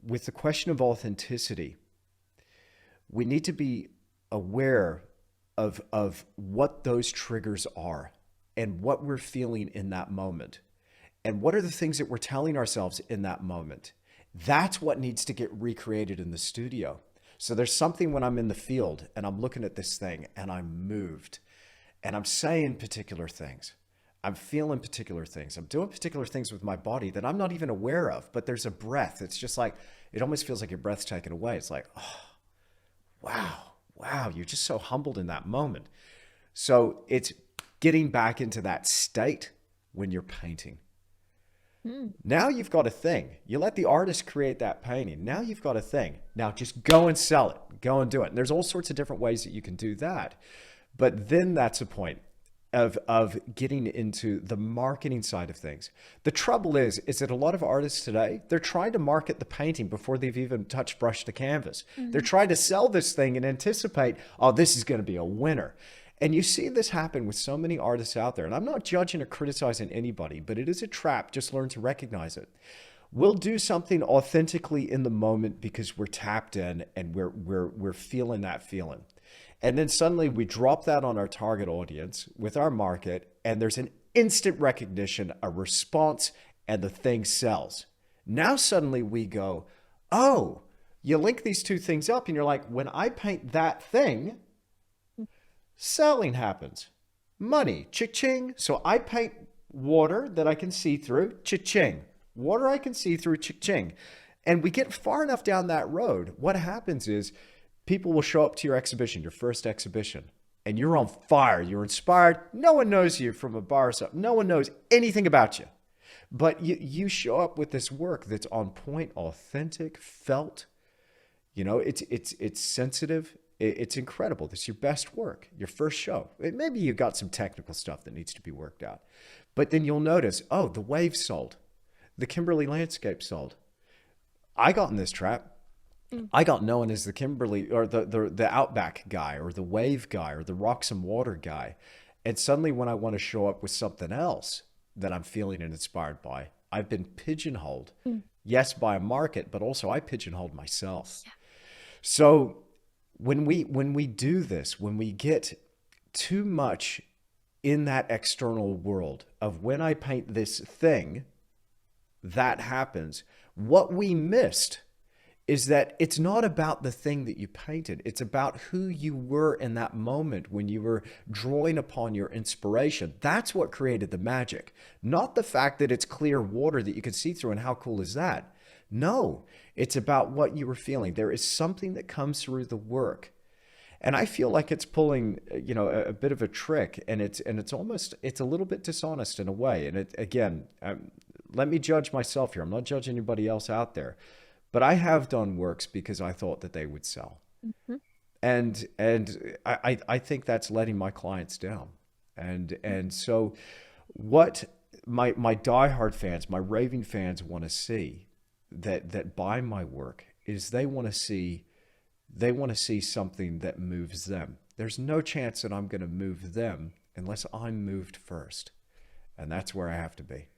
with the question of authenticity, we need to be aware of what those triggers are and what we're feeling in that moment. And what are the things that we're telling ourselves in that moment? That's what needs to get recreated in the studio. So there's something when I'm in the field and I'm looking at this thing and I'm moved and I'm saying particular things. I'm feeling particular things. I'm doing particular things with my body that I'm not even aware of, but there's a breath. It's just like, it almost feels like your breath's taken away. It's like, oh, wow, you're just so humbled in that moment. So it's getting back into that state when you're painting. Now you've got a thing. You let the artist create that painting. Now you've got a thing. Now just go and sell it. Go and do it. And there's all sorts of different ways that you can do that. But then that's a point of getting into the marketing side of things. The trouble is that a lot of artists today, they're trying to market the painting before they've even touched brush to canvas. They're trying to sell this thing and anticipate, oh, this is going to be a winner. And you see this happen with so many artists out there. And I'm not judging or criticizing anybody, but it is a trap. Just learn to recognize it. We'll do something authentically in the moment because we're tapped in and we're feeling that feeling. And then suddenly we drop that on our target audience with our market, and there's an instant recognition, a response, and the thing sells. Now suddenly we go, oh, you link these two things up and you're like, when I paint that thing, selling happens. Money, cha-ching. So I paint water that I can see through, cha-ching. Water I can see through, cha-ching. And we get far enough down that road, what happens is people will show up to your exhibition, your first exhibition, and you're on fire. You're inspired. No one knows you from a bar or something. No one knows anything about you. But you show up with this work that's on point, authentic, felt. You know, it's sensitive. It's incredible. This is your best work, your first show. Maybe you got some technical stuff that needs to be worked out. But then you'll notice, oh, the wave sold. The Kimberly landscape sold. I got in this trap. I got known as the Kimberly or the Outback guy or the wave guy or the rocks and water guy. And suddenly when I want to show up with something else that I'm feeling and inspired by, I've been pigeonholed. Yes, by a market, but also I pigeonholed myself. Yeah. So when we do this, when we get too much in that external world of when I paint this thing, that happens. What we missed is that it's not about the thing that you painted. It's about who you were in that moment when you were drawing upon your inspiration. That's what created the magic, not the fact that it's clear water that you can see through and how cool is that? No, it's about what you were feeling. There is something that comes through the work. And I feel like it's pulling, you know, a bit of a trick, and it's a little bit dishonest in a way. And again, let me judge myself here. I'm not judging anybody else out there, but I have done works because I thought that they would sell. And I think that's letting my clients down. And so what my diehard fans, my raving fans want to see that buy my work is they want to see something that moves them. There's no chance that I'm going to move them unless I'm moved first. And that's where I have to be.